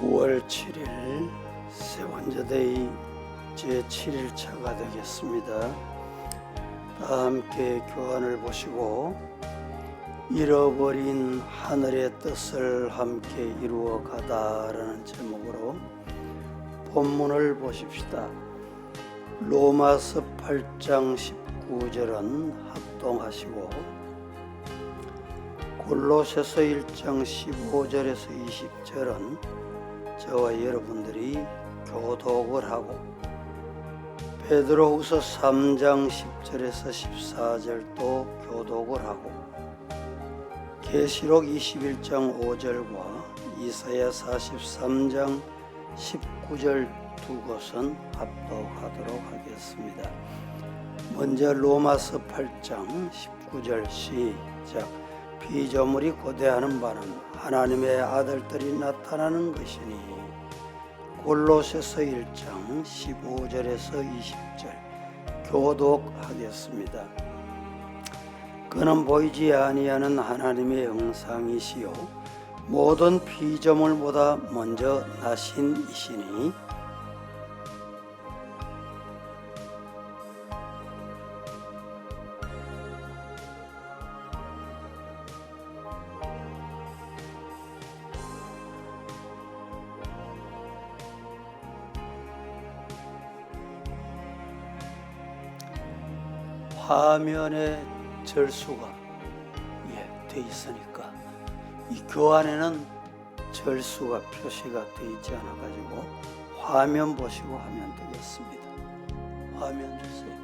9월 7일 세원제데이 제7일차가 되겠습니다. 다 함께 교환을 보시고 잃어버린 하늘의 뜻을 함께 이루어 가다라는 제목으로 본문을 보십시다. 로마서 8장 19절은 합동하시고 골로새서 1장 15절에서 20절은 저와 여러분들이 교독을 하고 베드로후서 3장 10절에서 14절도 교독을 하고 계시록 21장 5절과 이사야 43장 19절 두 곳은 합독하도록 하겠습니다. 먼저 로마서 8장 19절 시작. 피조물이 고대하는 바는 하나님의 아들들이 나타나는 것이니. 골로새서 1장 15절에서 20절 교독하겠습니다. 그는 보이지 아니하는 하나님의 형상이시요 모든 피조물보다 먼저 나신 이시니 화면에 절수가 돼 있으니까 이 교환에는 절수가 표시가 되어 있지 않아 가지고 화면 보시고 하면 되겠습니다. 화면 주세요.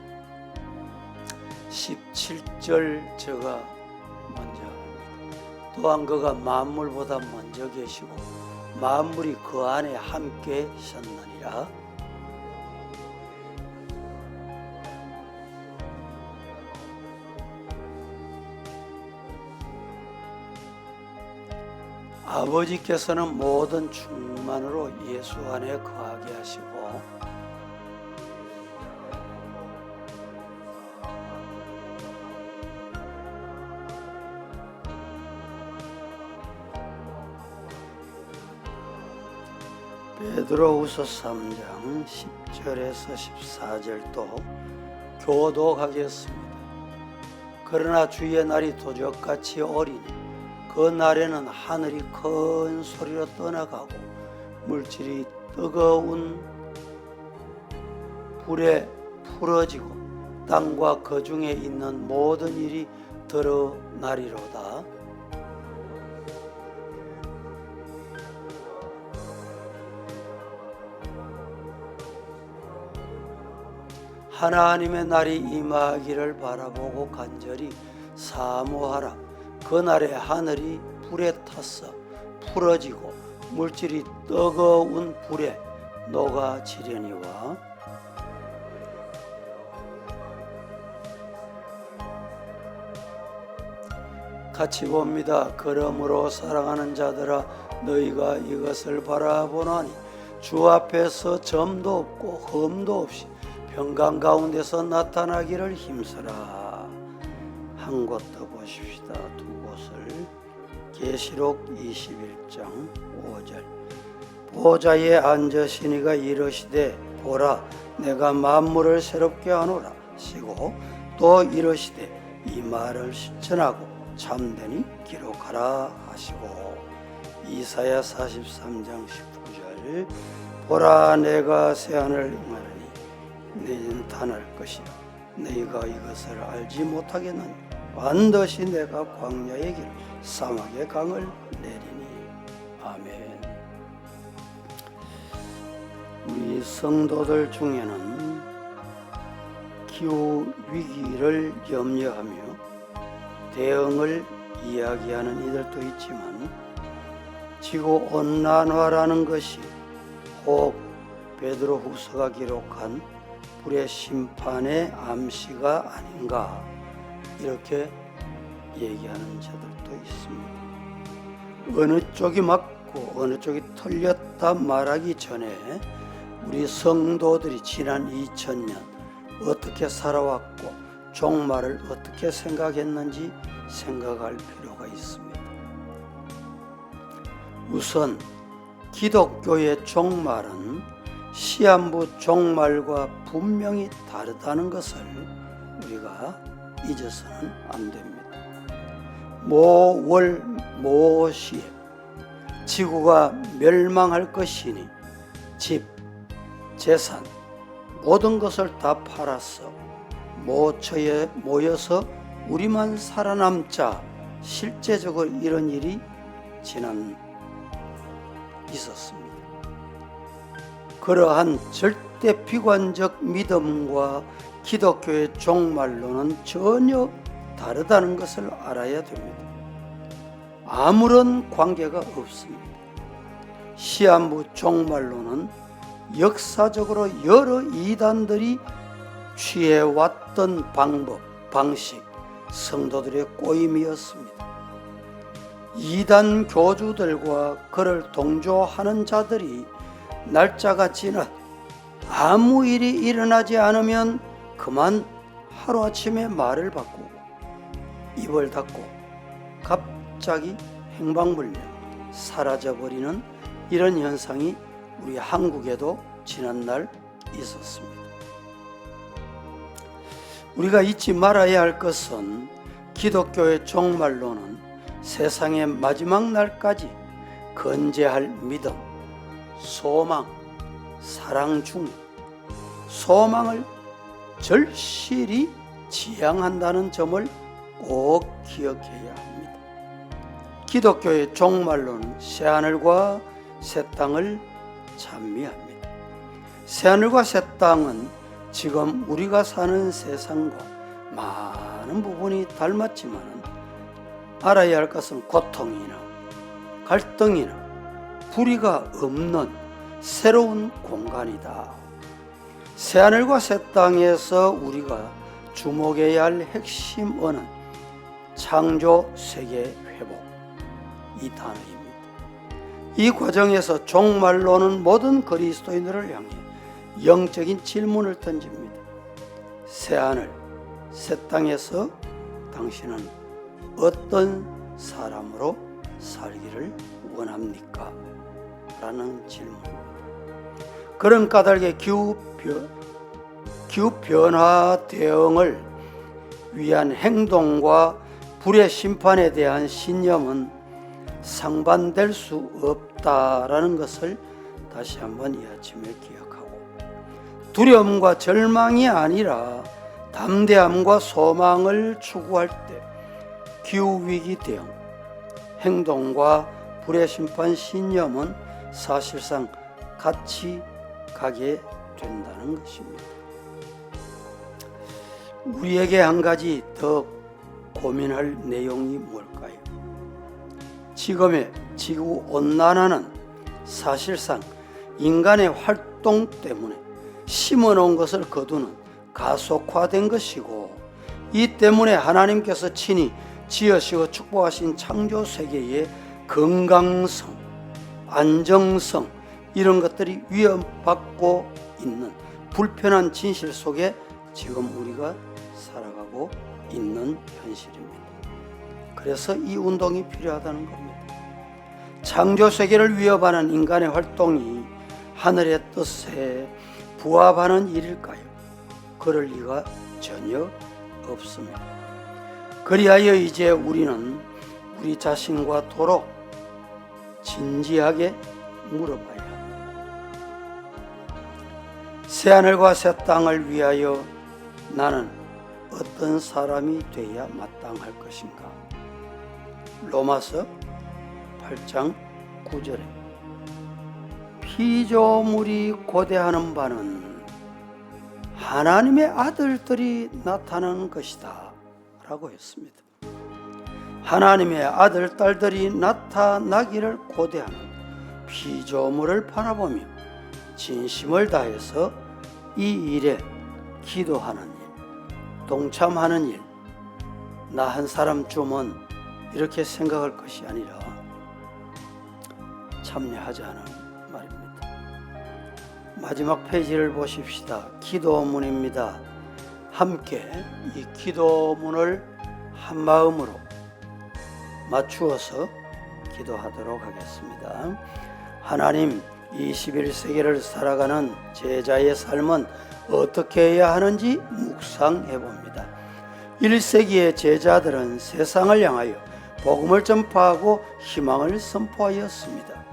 17절 제가 먼저 합니다. 또한 그가 만물보다 먼저 계시고 만물이 그 안에 함께 셨느니라. 아버지께서는 모든 충만으로 예수 안에 거하게 하시고 베드로후서 3장 10절에서 14절도 교독하겠습니다. 그러나 주의 날이 도적같이 오리니 그 날에는 하늘이 큰 소리로 떠나가고 물질이 뜨거운 불에 풀어지고 땅과 그 중에 있는 모든 일이 드러나리로다. 하나님의 날이 임하기를 바라보고 간절히 사모하라. 그날에 하늘이 불에 타서 풀어지고 물질이 뜨거운 불에 녹아지려니와 같이 봅니다. 그러므로 사랑하는 자들아 너희가 이것을 바라보나니 주 앞에서 점도 없고 흠도 없이 평강 가운데서 나타나기를 힘쓰라. 한 곳 더 보십시다. 두 곳을. 계시록 21장 5절 보좌에 앉으시니가 이르시되 보라 내가 만물을 새롭게 하노라 시고 또 이르시되 이 말을 실천하고 참되니 기록하라 하시고 이사야 43장 19절 보라 내가 새하늘을 응하리니 내일은 탄할 것이라 너희가 이것을 알지 못하겠느니 반드시 내가 광야의 길 사막의 강을 내리니. 아멘. 우리 성도들 중에는 기후 위기를 염려하며 대응을 이야기하는 이들도 있지만 지구 온난화라는 것이 혹 베드로후서가 기록한 불의 심판의 암시가 아닌가 이렇게 얘기하는 자들도 있습니다. 어느 쪽이 맞고 어느 쪽이 틀렸다 말하기 전에 우리 성도들이 지난 2000년 어떻게 살아왔고 종말을 어떻게 생각했는지 생각할 필요가 있습니다. 우선 기독교의 종말은 시한부 종말과 분명히 다르다는 것을 우리가 잊어서는 안 됩니다. 모월 모시에 지구가 멸망할 것이니 집, 재산, 모든 것을 다 팔아서 모처에 모여서 우리만 살아남자. 실제적으로 이런 일이 있었습니다. 그러한 절대 비관적 믿음과 기독교의 종말론은 전혀 다르다는 것을 알아야 됩니다. 아무런 관계가 없습니다. 시한부 종말론은 역사적으로 여러 이단들이 취해왔던 방법, 방식, 성도들의 꼬임이었습니다. 이단 교주들과 그를 동조하는 자들이 날짜가 지나 아무 일이 일어나지 않으면 그만 하루아침에 말을 바꾸고 입을 닫고 갑자기 행방불명 사라져버리는 이런 현상이 우리 한국에도 지난날 있었습니다. 우리가 잊지 말아야 할 것은 기독교의 종말론은 세상의 마지막 날까지 건재할 믿음, 소망, 사랑 중 소망을 절실히 지향한다는 점을 꼭 기억해야 합니다. 기독교의 종말론은 새하늘과 새 땅을 찬미합니다. 새하늘과 새 땅은 지금 우리가 사는 세상과 많은 부분이 닮았지만 알아야 할 것은 고통이나 갈등이나 불의가 없는 새로운 공간이다. 새하늘과 새 땅에서 우리가 주목해야 할 핵심어는 창조 세계 회복, 이 단어입니다. 이 과정에서 종말론은 모든 그리스도인들을 향해 영적인 질문을 던집니다. 새하늘, 새 땅에서 당신은 어떤 사람으로 살기를 원합니까? 라는 질문입니다. 그런 까닭의 기후변화 대응을 위한 행동과 불의 심판에 대한 신념은 상반될 수 없다라는 것을 다시 한번 이 아침에 기억하고, 두려움과 절망이 아니라 담대함과 소망을 추구할 때 기후위기 대응, 행동과 불의 심판 신념은 사실상 같이 가게 된다는 것입니다. 우리에게 한 가지 더 고민할 내용이 뭘까요? 지금의 지구온난화는 사실상 인간의 활동 때문에 심어놓은 것을 거두는 가속화된 것이고, 이 때문에 하나님께서 친히 지으시고 축복하신 창조 세계의 건강성, 안정성, 이런 것들이 위협받고 있는 불편한 진실 속에 지금 우리가 살아가고 있는 현실입니다. 그래서 이 운동이 필요하다는 겁니다. 창조 세계를 위협하는 인간의 활동이 하늘의 뜻에 부합하는 일일까요? 그럴 리가 전혀 없습니다. 그리하여 이제 우리는 우리 자신과 도로 진지하게 물어봐야 합니다. 새하늘과 새 땅을 위하여 나는 어떤 사람이 되어야 마땅할 것인가? 로마서 8장 9절에 피조물이 고대하는 바는 하나님의 아들들이 나타나는 것이다 라고 했습니다. 하나님의 아들, 딸들이 나타나기를 고대하는 피조물을 바라보며 진심을 다해서 이 일에 기도하는 일, 동참하는 일, 나 한 사람쯤은 이렇게 생각할 것이 아니라 참여하자는 말입니다. 마지막 페이지를 보십시다. 기도문입니다. 함께 이 기도문을 한 마음으로 맞추어서 기도하도록 하겠습니다. 하나님, 21세기를 살아가는 제자의 삶은 어떻게 해야 하는지 묵상해 봅니다. 1세기의 제자들은 세상을 향하여 복음을 전파하고 희망을 선포하였습니다.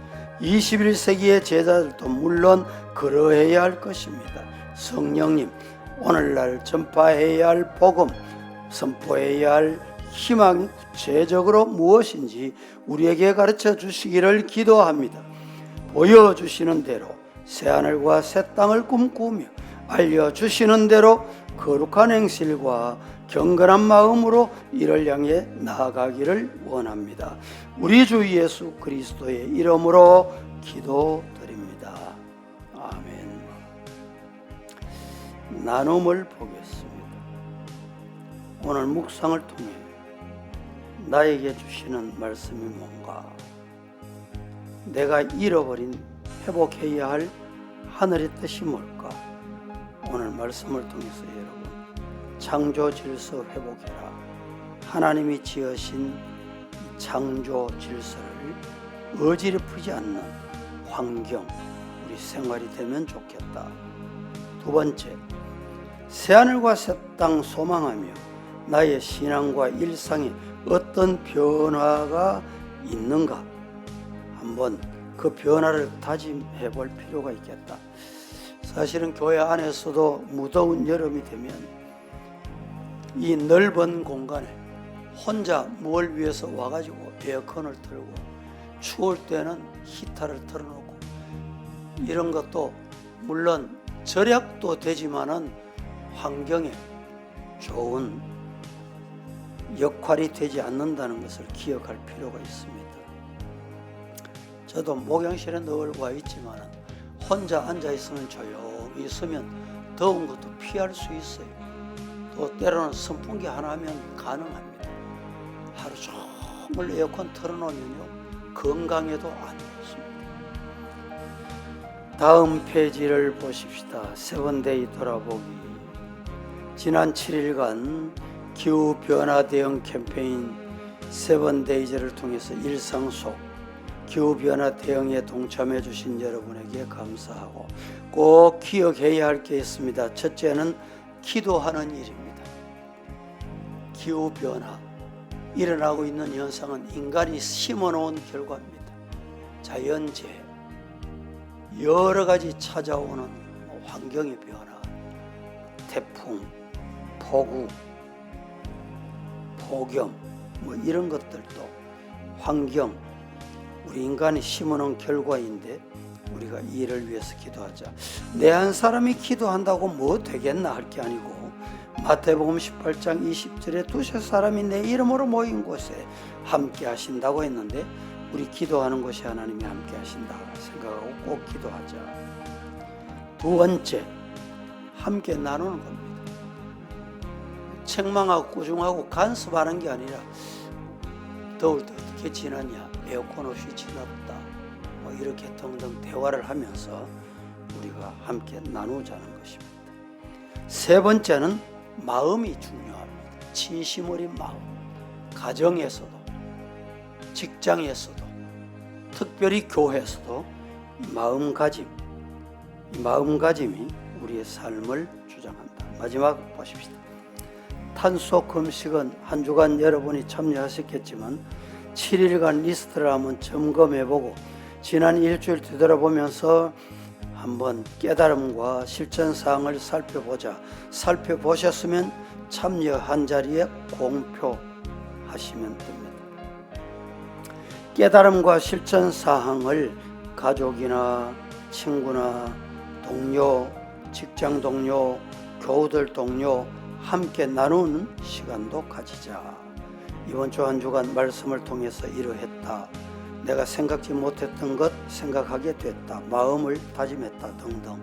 21세기의 제자들도 물론 그러해야 할 것입니다. 성령님, 오늘날 전파해야 할 복음, 선포해야 할 희망이 구체적으로 무엇인지 우리에게 가르쳐 주시기를 기도합니다. 보여주시는 대로 새하늘과 새 땅을 꿈꾸며 알려주시는 대로 거룩한 행실과 경건한 마음으로 이를 향해 나아가기를 원합니다. 우리 주 예수 그리스도의 이름으로 기도드립니다. 아멘. 나눔을 보겠습니다. 오늘 묵상을 통해 나에게 주시는 말씀이 뭔가, 내가 잃어버린 회복해야 할 하늘의 뜻이 뭘까? 오늘 말씀을 통해서 여러분, 창조 질서 회복해라. 하나님이 지으신 창조 질서를 어지럽히지 않는 환경, 우리 생활이 되면 좋겠다. 두 번째, 새하늘과 새 땅 소망하며 나의 신앙과 일상에 어떤 변화가 있는가? 한번 그 변화를 다짐해 볼 필요가 있겠다. 사실은 교회 안에서도 무더운 여름이 되면 이 넓은 공간에 혼자 뭘 위해서 와가지고 에어컨을 틀고, 추울 때는 히터를 틀어놓고, 이런 것도 물론 절약도 되지만은 환경에 좋은 역할이 되지 않는다는 것을 기억할 필요가 있습니다. 저도 목욕실에 늘 와 있지만 혼자 앉아 있으면 조용히 있으면 더운 것도 피할 수 있어요. 또 때로는 선풍기 하나 하면 가능합니다. 하루 종일 에어컨 틀어놓으면요, 건강에도 안 좋습니다. 다음 페이지를 보십시다. 세븐데이 돌아보기. 지난 7일간 기후변화 대응 캠페인 세븐데이즈를 통해서 일상 속 기후변화 대응에 동참해 주신 여러분에게 감사하고, 꼭 기억해야 할 게 있습니다. 첫째는 기도하는 일입니다. 기후변화, 일어나고 있는 현상은 인간이 심어놓은 결과입니다. 자연재해, 여러 가지 찾아오는 환경의 변화, 태풍, 폭우, 폭염, 이런 것들도 환경, 우리 인간이 심어놓은 결과인데 우리가 이 일을 위해서 기도하자. 내 한 사람이 기도한다고 뭐 되겠나 할 게 아니고, 마태복음 18장 20절에 두세 사람이 내 이름으로 모인 곳에 함께 하신다고 했는데, 우리 기도하는 곳이 하나님이 함께 하신다 생각하고 꼭 기도하자. 두 번째, 함께 나누는 겁니다. 책망하고 꾸중하고 간섭하는 게 아니라, 더울 때 어떻게 지났냐, 에어컨 없이 지났다, 이렇게 등등 대화를 하면서 우리가 함께 나누자는 것입니다. 세 번째는 마음이 중요합니다. 진심 어린 마음. 가정에서도, 직장에서도, 특별히 교회에서도 이 마음가짐이 우리의 삶을 주장한다. 마지막 보십시다. 탄소 금식은 한 주간 여러분이 참여하셨겠지만 7일간 리스트를 한번 점검해보고 지난 일주일 뒤돌아보면서 한번 깨달음과 실천 사항을 살펴보셨으면 참여한 자리에 공표하시면 됩니다. 깨달음과 실천 사항을 가족이나 친구나 동료, 직장 동료, 교우들 동료 함께 나누는 시간도 가지자. 이번 주 한 주간 말씀을 통해서 이러했다, 내가 생각지 못했던 것 생각하게 됐다, 마음을 다짐했다 등등.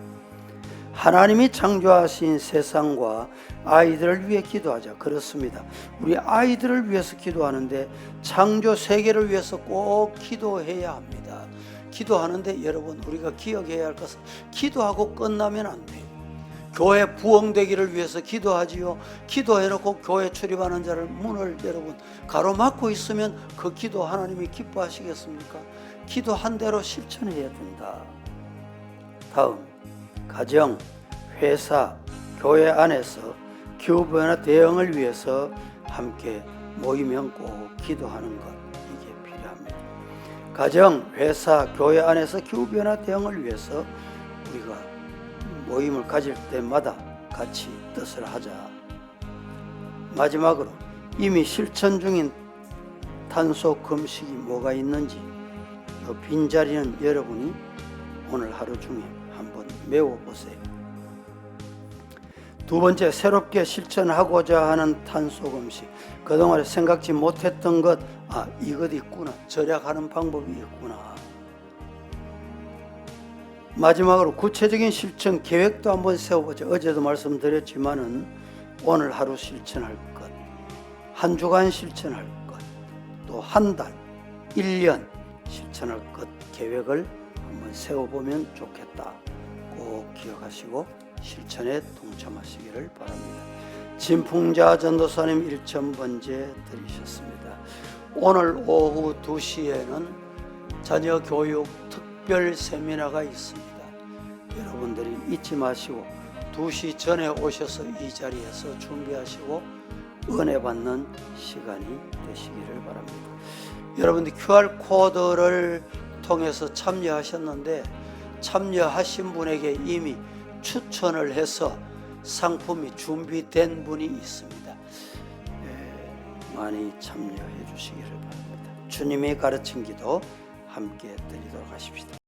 하나님이 창조하신 세상과 아이들을 위해 기도하자. 그렇습니다. 우리 아이들을 위해서 기도하는데 창조 세계를 위해서 꼭 기도해야 합니다. 기도하는데 여러분, 우리가 기억해야 할 것은 기도하고 끝나면 안 돼요. 교회 부흥되기를 위해서 기도하지요. 기도해놓고 교회 출입하는 자를 문을 여러분 가로막고 있으면 그 기도 하나님이 기뻐하시겠습니까? 기도한 대로 실천해야 된다. 다음, 가정, 회사, 교회 안에서 기후 변화 대응을 위해서 함께 모이면 꼭 기도하는 것, 이게 필요합니다. 가정, 회사, 교회 안에서 기후 변화 대응을 위해서 우리가 모임을 가질 때마다 같이 뜻을 하자. 마지막으로 이미 실천 중인 탄소 금식이 뭐가 있는지 그 빈자리는 여러분이 오늘 하루 중에 한번 메워보세요. 두 번째, 새롭게 실천하고자 하는 탄소 금식. 그동안에 생각지 못했던 것, 이것 있구나. 절약하는 방법이 있구나. 마지막으로 구체적인 실천 계획도 한번 세워보죠. 어제도 말씀드렸지만은 오늘 하루 실천할 것, 한 주간 실천할 것, 또 한 달, 1년 실천할 것 계획을 한번 세워보면 좋겠다. 꼭 기억하시고 실천에 동참하시기를 바랍니다. 진풍자 전도사님 1,000번째 드리셨습니다. 오늘 오후 2시에는 자녀 교육 특별 세미나가 있습니다. 여러분들이 잊지 마시고 2시 전에 오셔서 이 자리에서 준비하시고 은혜 받는 시간이 되시기를 바랍니다. 여러분들 QR코드를 통해서 참여하셨는데 참여하신 분에게 이미 추천을 해서 상품이 준비된 분이 있습니다. 많이 참여해 주시기를 바랍니다. 주님이 가르친 기도 함께 드리도록 하십시다.